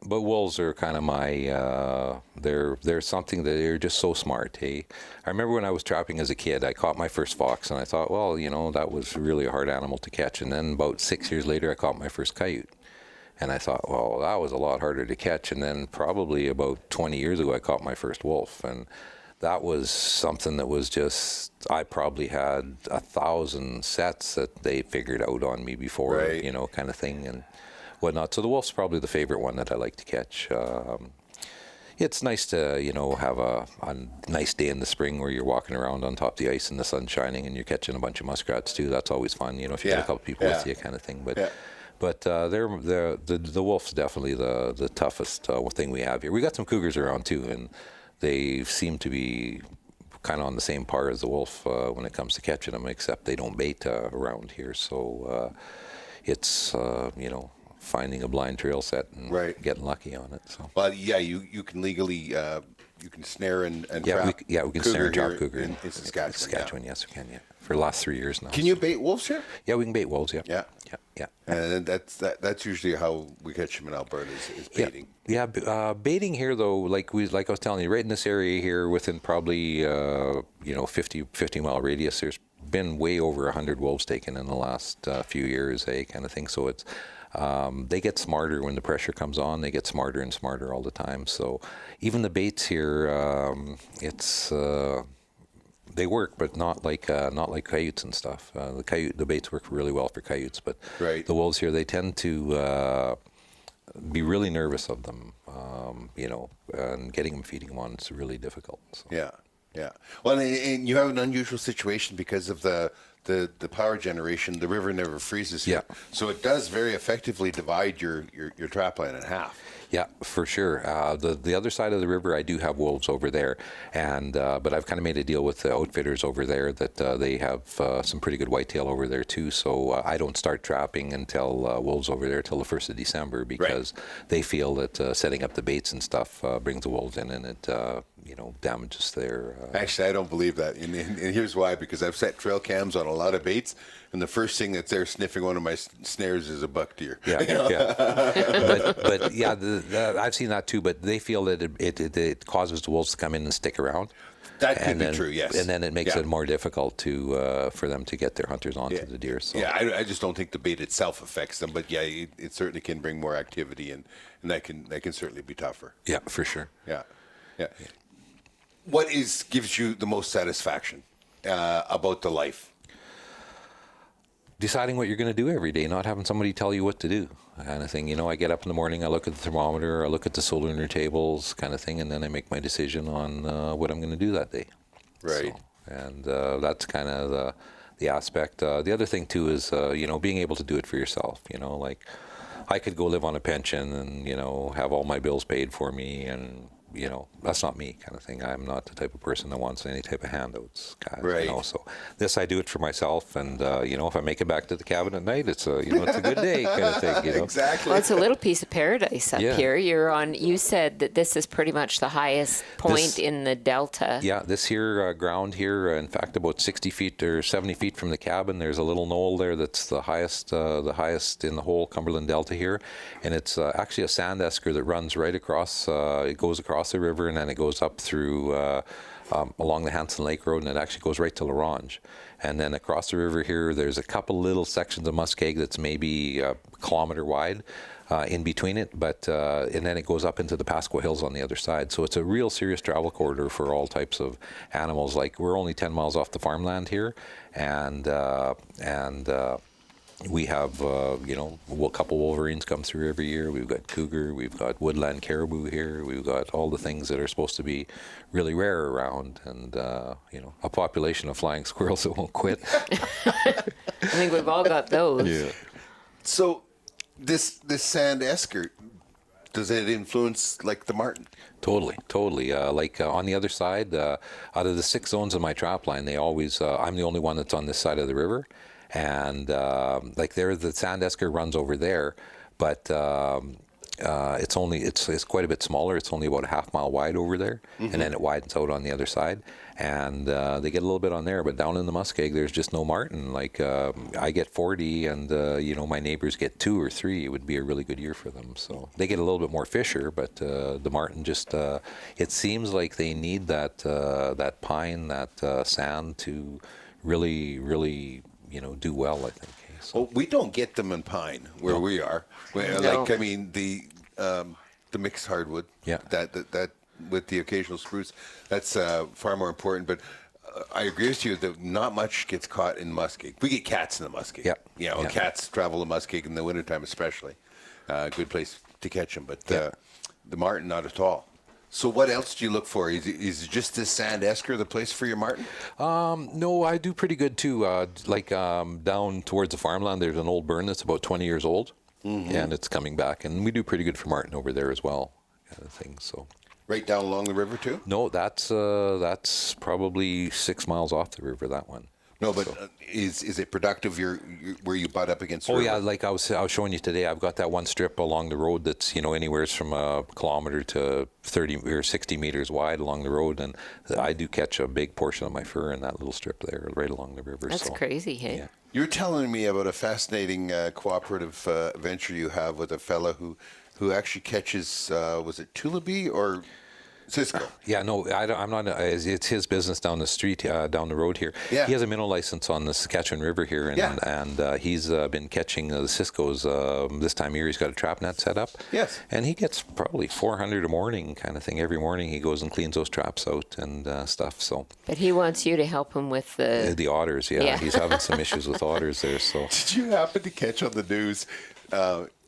wolves are kind of my they're something that they're just so smart, I remember when I was trapping as a kid, I caught my first fox, and I thought, well, that was really a hard animal to catch. And then about 6 years later, I caught my first coyote. And I thought, well, that was a lot harder to catch. And then probably about 20 years ago, I caught my first wolf. And that was something that was just, I probably had 1,000 sets that they figured out on me before, right. Kind of thing and whatnot. So the wolf's probably the favorite one that I like to catch. It's nice to, have a nice day in the spring where you're walking around on top of the ice and the sun's shining and you're catching a bunch of muskrats too. That's always fun, if you get a couple people with you, kind of thing. But the wolf's definitely the toughest thing we have here. We got some cougars around too, and they seem to be kind of on the same par as the wolf when it comes to catching them, except they don't bait around here. So it's finding a blind trail set and getting lucky on it. So. Well, yeah, you can legally you can snare and trap. We can snare and trap cougar in Saskatchewan. Saskatchewan, yes, we can. Yeah, for the last 3 years now. Can you bait wolves here? Yeah, we can bait wolves. Yeah. Yeah. And that's usually how we catch them in Alberta is baiting. Yeah, baiting here though, like I was telling you, right in this area here, within probably 50 mile radius, there's been way over 100 wolves taken in the last few years, kind of thing. So it's they get smarter when the pressure comes on. They get smarter and smarter all the time. So even the baits here, they work, but not like coyotes and stuff. The baits work really well for coyotes, but the wolves here, they tend to be really nervous of them. And getting them, feeding them on, it's really difficult. So. Yeah. Well, and you have an unusual situation because of the power generation. The river never freezes here, so it does very effectively divide your trap line in half. Yeah, for sure. The other side of the river, I do have wolves over there, and but I've kind of made a deal with the outfitters over there that they have some pretty good whitetail over there too. So I don't start trapping until wolves over there till the 1st of December because they feel that setting up the baits and stuff brings the wolves in, and it damages their. Actually, I don't believe that, and here's why: because I've set trail cams on a lot of baits, and the first thing that's there sniffing one of my snares is a buck deer. Yeah, yeah. but yeah, I've seen that too. But they feel that it causes the wolves to come in and stick around. That could be true, yes. And then it makes it more difficult for them to get their hunters onto the deer. So. Yeah, I just don't think the bait itself affects them, but yeah, it certainly can bring more activity, and that can certainly be tougher. Yeah, for sure. Yeah. What gives you the most satisfaction about the life? Deciding what you're going to do every day, not having somebody tell you what to do, kind of thing. I get up in the morning, I look at the thermometer, I look at the solar tables, kind of thing, and then I make my decision on what I'm going to do that day. Right. So, and that's kind of the aspect. The other thing too is being able to do it for yourself. Like I could go live on a pension and have all my bills paid for me, and that's not me, kind of thing. I'm not the type of person that wants any type of handouts, right. So this, I do it for myself, and if I make it back to the cabin at night, it's a good day, kind of thing. Exactly. Well, it's a little piece of paradise up here. You said that this is pretty much the highest point in the delta. Yeah, this here ground here, in fact, about 60 feet or 70 feet from the cabin, there's a little knoll there that's the highest in the whole Cumberland Delta here, and it's actually a sand esker that runs right across. It goes across the river, and then it goes up through along the Hanson Lake Road, and it actually goes right to L'Orange. And then across the river here, there's a couple little sections of muskeg that's maybe a kilometer wide in between it, but and then it goes up into the Pasqua Hills on the other side. So it's a real serious travel corridor for all types of animals. Like, we're only 10 miles off the farmland here, and we have, a couple wolverines come through every year. We've got cougar, we've got woodland caribou here, we've got all the things that are supposed to be really rare around, and, a population of flying squirrels that won't quit. I think we've all got those. Yeah. So this sand esker, does it influence like the marten? Totally. On the other side, out of the 6 zones of my trap line, they always, I'm the only one that's on this side of the river. And the sand esker runs over there, but it's quite a bit smaller. It's only about a half mile wide over there, and then it widens out on the other side. And they get a little bit on there, but down in the muskeg, there's just no marten. Like I get 40, and my neighbors get 2 or 3. It would be a really good year for them. So they get a little bit more fisher, but the marten just it seems like they need that pine, that sand to really do well, I think. So. Well, we don't get them in pine where we are. No. The mixed hardwood. Yeah. That with the occasional spruce, that's far more important. But I agree with you that not much gets caught in muskeg. We get cats in the muskeg. Yeah. Cats travel the muskeg in the wintertime especially. Good place to catch them, but the marten not at all. So what else do you look for? Is just this sand esker the place for your marten? No, I do pretty good too. Down towards the farmland, there's an old burn that's about 20 years old, and it's coming back, and we do pretty good for marten over there as well, kind of thing. So. Right down along the river too? No, that's probably 6 miles off the river, that one. No, but is it productive? Where you butt up against? The river? Yeah, like I was showing you today. I've got that one strip along the road that's anywhere from a kilometer to 30 or 60 meters wide along the road, and I do catch a big portion of my fur in that little strip there, right along the river. That's crazy, hey? Yeah. You're telling me about a fascinating cooperative venture you have with a fella who actually catches. Was it Tullaby or Cisco? Yeah, no, I'm not. It's his business down the street, down the road here. Yeah. He has a mineral license on the Saskatchewan River here, and he's been catching the Cisco's this time of year. He's got a trap net set up. Yes. And he gets probably 400 a morning, kind of thing. Every morning he goes and cleans those traps out and stuff. So. But he wants you to help him with the otters. Yeah, he's having some issues with otters there. So. Did you happen to catch on the news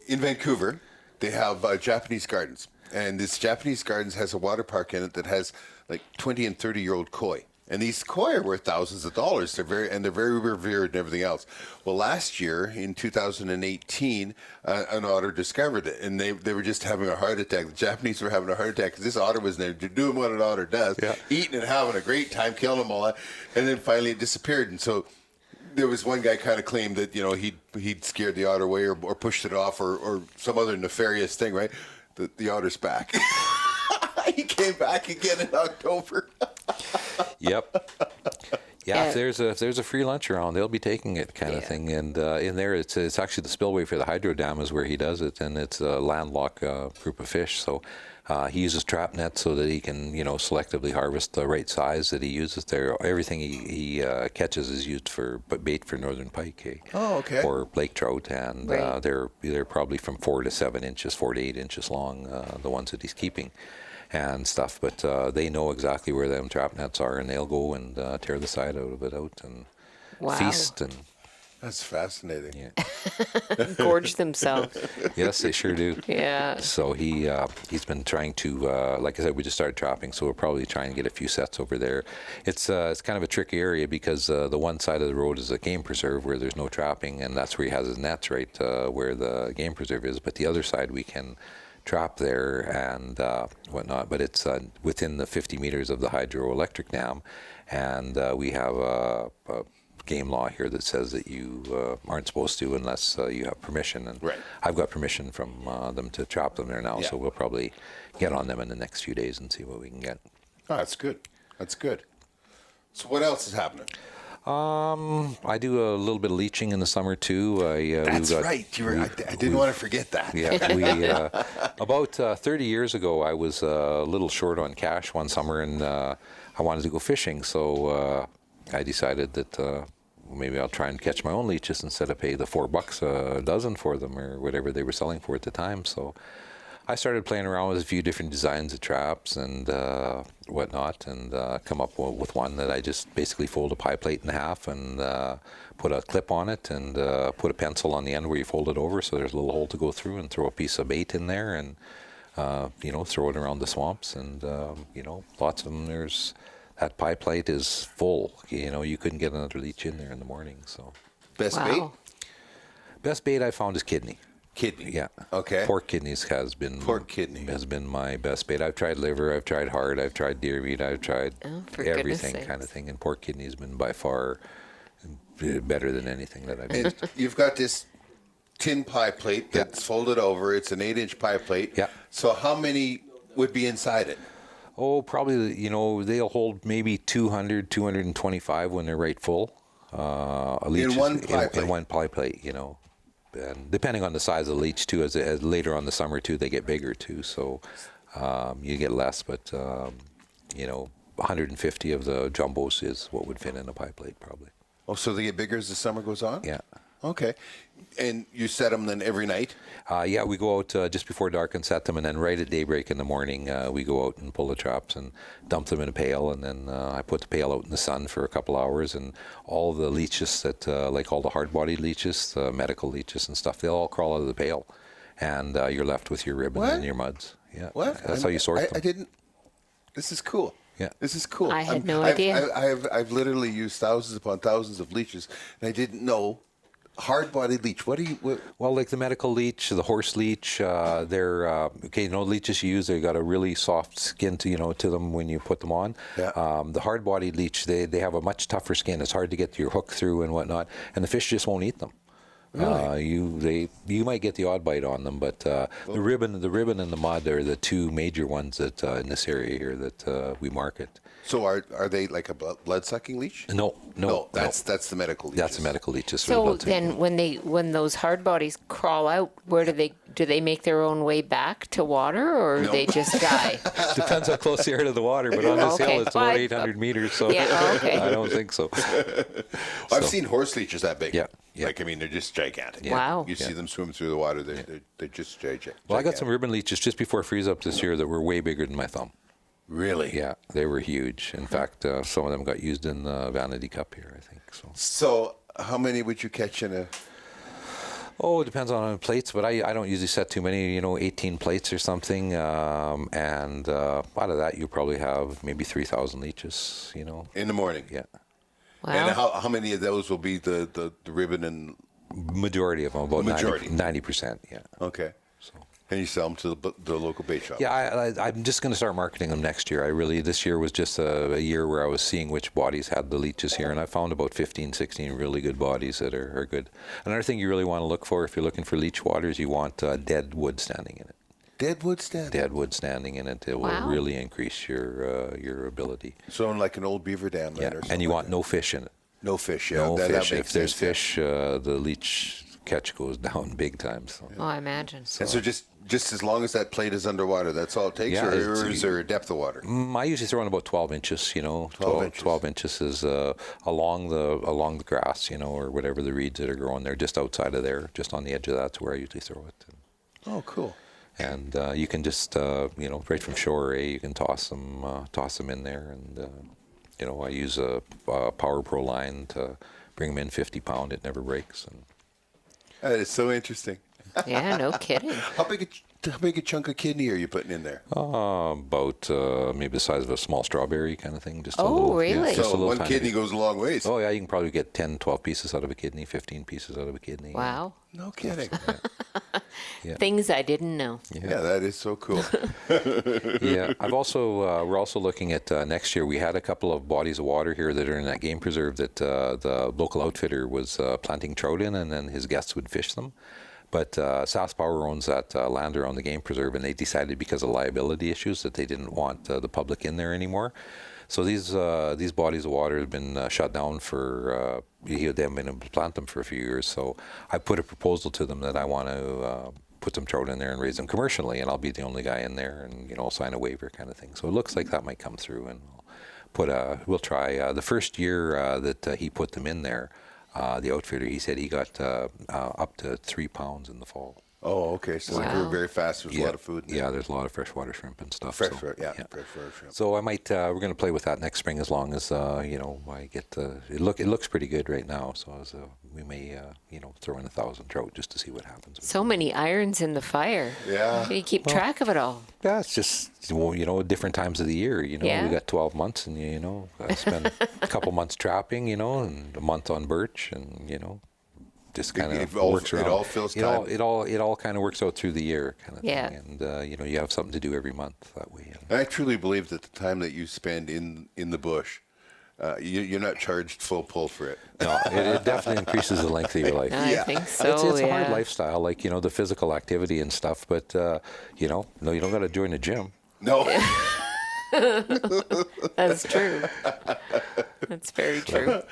in Vancouver? They have Japanese gardens. And this Japanese gardens has a water park in it that has like 20 and 30-year-old koi. And these koi are worth thousands of dollars. They're very revered and everything else. Well, last year in 2018, an otter discovered it, and they were just having a heart attack. The Japanese were having a heart attack because this otter was there doing what an otter does, eating and having a great time, killing them all, and then finally it disappeared. And so there was one guy kind of claimed that he'd scared the otter away or pushed it off or some other nefarious thing, right? The otter's back. He came back again in October. Yep. Yeah, if there's a free lunch around, they'll be taking it, kind of thing. And in there, it's actually the spillway for the hydro dam is where he does it, and it's a landlocked group of fish. So he uses trap nets so that he can, selectively harvest the right size that he uses there. Everything he catches is used for bait for northern pike, Oh, okay. or lake trout, and they're probably from 4 to 7 inches, 4 to 8 inches long, the ones that he's keeping. And stuff, but they know exactly where them trap nets are, and they'll go and tear the side out of it and feast. And that's fascinating. Yeah. Gorge themselves. Yes, they sure do. Yeah. So he's been trying to, like I said, we just started trapping, so we'll probably try and get a few sets over there. It's kind of a tricky area because the one side of the road is a game preserve where there's no trapping, and that's where he has his nets, right where the game preserve is. But the other side we can trap there and whatnot, but it's within the 50 meters of the hydroelectric dam, and we have a game law here that says that you aren't supposed to unless you have permission, and I've got permission from them to trap them there now, so we'll probably get on them in the next few days and see what we can get. Oh, that's good. So what else is happening? I do a little bit of leeching in the summer too. That's right. I didn't want to forget that. Yeah, we about 30 years ago, I was a little short on cash one summer, and I wanted to go fishing. So I decided that maybe I'll try and catch my own leeches instead of pay the $4 a dozen for them or whatever they were selling for at the time. So I started playing around with a few different designs of traps and whatnot, and come up with one that I just basically fold a pie plate in half and put a clip on it and put a pencil on the end where you fold it over, so there's a little hole to go through, and throw a piece of bait in there and throw it around the swamps, and lots of them. That pie plate is full. You couldn't get another leech in there in the morning. So Best bait I found is kidney. Kidney. Yeah. Okay. Pork kidneys has been my best bait. I've tried liver, I've tried heart, I've tried deer meat, I've tried everything kind of thing, and pork kidney's been by far better than anything that I've used. You've got this tin pie plate that's folded over. It's an 8-inch pie plate. Yeah. So how many would be inside it? Oh, probably, they'll hold maybe 200, 225 when they're right full. In one pie plate? In one pie plate, And depending on the size of the leech too, as later on the summer too, they get bigger too. So you get less, but 150 of the jumbos is what would fit in a pie plate probably. Oh, so they get bigger as the summer goes on? Yeah. Okay. And you set them then every night? Yeah, we go out just before dark and set them, and then right at daybreak in the morning, we go out and pull the traps and dump them in a pail, and then I put the pail out in the sun for a couple hours, and all the leeches that, like all the hard-bodied leeches, the medical leeches and stuff, they'll all crawl out of the pail, and you're left with your ribbons and your muds. Yeah. What? That's how you sort them. I didn't. This is cool. Yeah. This is cool. I had no idea. I've literally used thousands upon thousands of leeches, and I didn't know. Hard-bodied leech. What? Well, like the medical leech, the horse leech, they're leeches you use. They got a really soft skin to them when you put them on. Yeah. The hard-bodied leech, they have a much tougher skin. It's hard to get your hook through and whatnot, and the fish just won't eat them. Really? You might get the odd bite on them, but the ribbon and the mud are the two major ones that in this area here that we market. So are they like a blood-sucking leech? No. That's the medical leech. That's the medical leech. So then, when those hard bodies crawl out, where do they make their own way back to water, or they just die? Depends how close they are to the water, but on this hill it's about 800 meters, so I don't think so. I've seen horse leeches that big. Yeah. They're just gigantic. Yeah. Wow. You see them swim through the water. They're just gigantic. Well, I got some ribbon leeches just before freeze up this year that were way bigger than my thumb. Really? Yeah, they were huge. In fact, some of them got used in the Vanity Cup here, I think. So how many would you catch in a... Oh, it depends on plates, but I don't usually set too many, 18 plates or something. And out of that, you probably have maybe 3,000 leeches, In the morning. Yeah. Wow. And how many of those will be the ribbon and... Majority of them, about Majority. 90%, yeah. Okay. So. And you sell them to the local bait shop. Yeah, I'm just going to start marketing them next year. This year was just a year where I was seeing which bodies had the leeches here, and I found about 15, 16 really good bodies that are good. Another thing you really want to look for if you're looking for leech waters, you want dead wood standing in it. Dead wood standing? Dead wood standing in it. It will really increase your ability. So in like an old beaver dam then or something. And you want no fish in it. No fish, yeah. No that fish. makes If there's sense, fish, the leech catch goes down big time. So. Oh, I imagine. And so just as long as that plate is underwater, that's all it takes, Yeah, or is there a depth of water? I usually throw in about 12 inches, 12 inches. 12 inches is along the grass, or whatever the reeds that are growing there, just outside of there, just on the edge of that's where I usually throw it. Oh, cool. And you can just, right from shore, you can toss them in there. And, I use a Power Pro line to bring them in 50-pound. It never breaks. And That is so interesting. Yeah, no kidding. How big a chunk of kidney are you putting in there? about maybe the size of a small strawberry kind of thing. Just a Oh, little, really? just a So little one tiny kidney bit. goes a long ways. Oh, yeah, you can probably get 10, 12 pieces out of a kidney, 15 pieces out of a kidney. Wow. No kidding. Yeah. Things I didn't know. Yeah, that is so cool. Yeah, we're also looking at next year. We had a couple of bodies of water here that are in that game preserve that the local outfitter was planting trout in, and then his guests would fish them. But Sask Power owns that land around the game preserve, and they decided because of liability issues that they didn't want the public in there anymore. So these bodies of water have been shut down for they haven't been able to plant them for a few years. So I put a proposal to them that I want to put some trout in there and raise them commercially, and I'll be the only guy in there, and I'll sign a waiver kind of thing. So it looks like that might come through, and we'll try the first year that he put them in there. The outfitter, he said he got up to 3 pounds in the fall. Oh, okay. So they grew very fast. There's a lot of food in there. Yeah, there's a lot of freshwater shrimp and stuff. Freshwater shrimp. So I might. We're going to play with that next spring as long as I get. It looks pretty good right now. So we may throw in 1,000 trout just to see what happens. So many irons in the fire. Yeah. You keep track of it all. Yeah, it's just different times of the year. Yeah. We got 12 months, and I spend a couple months trapping, and a month on Birch, and just kind of works around. It all fills time. It all kind of works out through the year, kind of Yeah. thing. And you have something to do every month that way. I truly believe that the time that you spend in the bush, you're not charged full pull for it. No, it definitely increases the length of your life. I Yeah. think so. It's a hard yeah. lifestyle, like the physical activity and stuff. But no, you don't got to join the gym. No. That's true. That's very true.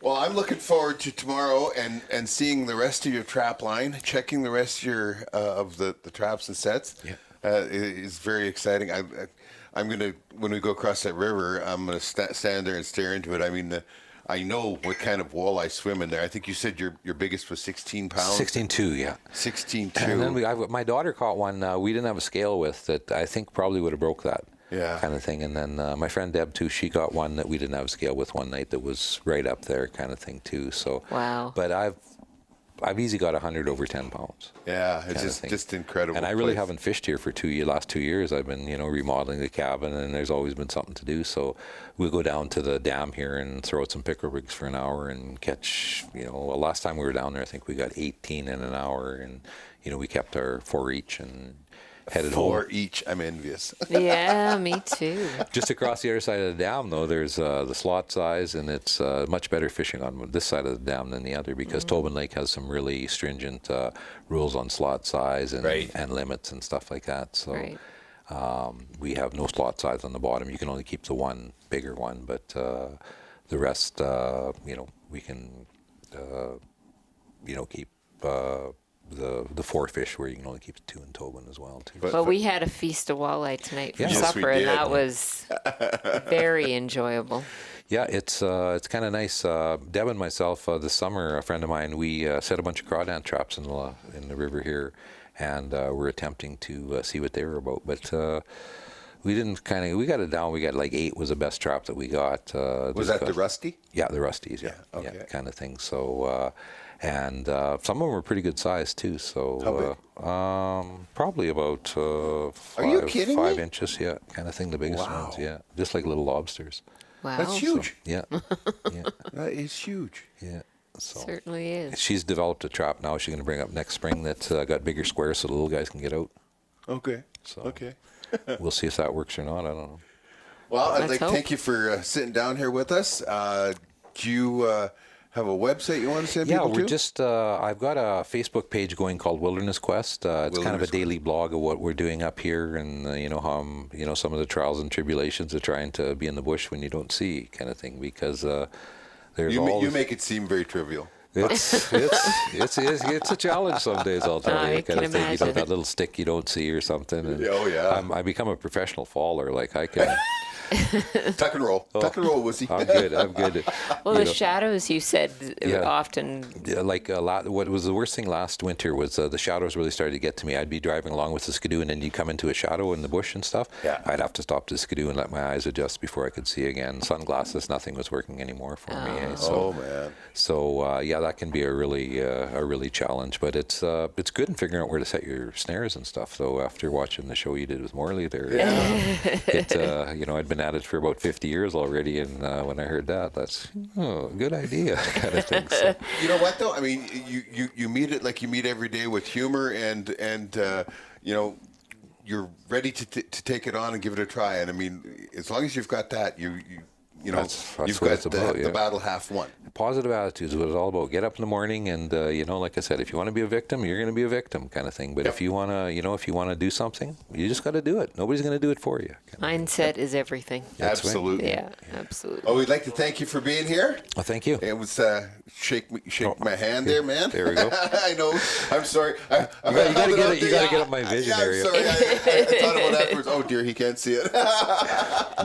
Well, I'm looking forward to tomorrow and seeing the rest of your trap line, checking the rest of your of the traps and sets. Yeah. Is very exciting. I'm gonna, when we go across that river, I'm gonna stand there and stare into it. I mean, I know what kind of walleye swim in there. I think you said your biggest was 16 pounds. 16.2, yeah. 16.2. And then my daughter caught one we didn't have a scale with that I think probably would have broke that. Yeah. Kind of thing. And then my friend Deb too, she got one that we didn't have a scale with one night that was right up there, kind of thing too. So. Wow. But I've easily got 100 over 10 pounds. Yeah, it's just incredible. And I really place. haven't fished here for last 2 years. I've been, remodeling the cabin, and there's always been something to do. So we'll go down to the dam here and throw out some pickerel rigs for an hour and catch, last time we were down there, I think we got 18 in an hour, and, we kept our 4 each and headed home. 4 each. I'm envious. Yeah, me too. Just across the other side of the dam, though, there's the slot size, and it's much better fishing on this side of the dam than the other because Tobin Lake has some really stringent rules on slot size and, Right. and limits and stuff like that. So Right. we have no slot size on the bottom. You can only keep the one bigger one, but the rest, we can, keep the 4 fish where you can only keep 2 in Tobin as well, too. But- Well, we had a feast of walleye tonight for Yes, we supper, and did. that was very enjoyable. Yeah, it's kind of nice. Deb and myself this summer, a friend of mine, we set a bunch of crawdad traps in the river here, and we're attempting to see what they were about. But We didn't we got it down. We got like 8 was the best trap that we got. Was that the rusty? Yeah, the rusties. Yeah, okay. yeah, kind of thing. So, and some of them were pretty good size too. So, how big? Probably about Are you kidding 5 me? inches. Yeah, kind of thing. The biggest Wow. ones. Yeah, just like little lobsters. Wow. That's huge. Yeah, yeah, That is huge. yeah. So Certainly is. she's developed a trap now. She's going to bring up next spring that got bigger squares so the little guys can get out. Okay. So Okay. we'll see if that works or not. I don't know. Well, I'd Let's like to hope. thank you for sitting down here with us. Do you have a website you want to send Yeah, people we're to? just, I've got a Facebook page going called Wilderness Quest. It's kind of Wilderness a daily blog of what we're doing up here and, how, some of the trials and tribulations of trying to be in the bush when you don't see kind of thing because there's You make it seem very trivial. It's a challenge some days, I'll tell I you. can Kind of thing. You know, imagine. that little stick you don't see or something. And Oh, yeah. I become a professional faller. Like I can, Tuck and roll. Tuck and roll, Woosie. I'm good. I'm good. Well, You the know. shadows you said Yeah. often. Yeah, like a lot. What was the worst thing last winter was the shadows really started to get to me. I'd be driving along with the skidoo, and then you come into a shadow in the bush and stuff. Yeah. I'd have to stop the skidoo and let my eyes adjust before I could see again. Sunglasses, nothing was working anymore for me. Eh? Oh, man. So yeah, that can be a really challenge. But it's good in figuring out where to set your snares and stuff. So after watching the show you did with Morley there, I'd been at it for about 50 years already, and when I heard that's a good idea kind of thing. So. You know what, though? I mean, you meet it like you meet every day with humor and you're ready to take it on and give it a try. And I mean, as long as you've got that, That's you've what got it's about, the yeah. battle half won. Positive attitudes is what it's all about. Get up in the morning and like I said, if you want to be a victim, you're going to be a victim kind of thing. But if you want to do something, you just got to do it. Nobody's going to do it for you. Mindset is everything. That's right. Absolutely. Yeah, absolutely. Well, we'd like to thank you for being here. Well, thank you. It was shake my hand there, man. There we go. I know. I'm sorry. You got to get up my vision Yeah, I'm area. sorry. I thought about it afterwards. Oh dear, he can't see it.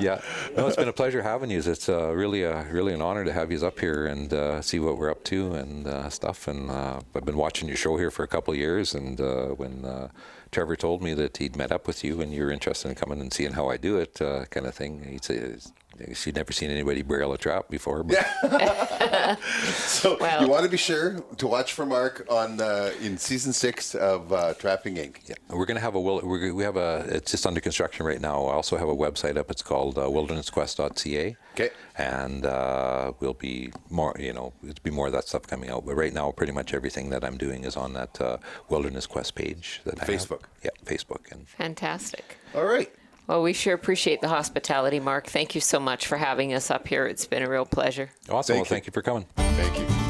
Yeah. No, it's been a pleasure having you. It's really an honor to have you up here and see what we're up to and stuff. And I've been watching your show here for a couple of years. And when Trevor told me that he'd met up with you and you were interested in coming and seeing how I do it, kind of thing, he'd say she'd never seen anybody braille a trap before. But So Well- you want to be sure to watch for Mark on in season 6 of Trapping Inc. yeah, we're going to have it's just under construction right now. I also have a website up. It's called wildernessquest.ca. Okay. And we'll be more, it'll be more of that stuff coming out. But right now, pretty much everything that I'm doing is on that Wilderness Quest page that I have. Facebook. Yeah, Facebook. And Fantastic. All right. Well, we sure appreciate the hospitality, Mark. Thank you so much for having us up here. It's been a real pleasure. awesome. Thank you. Thank you for coming. Thank you.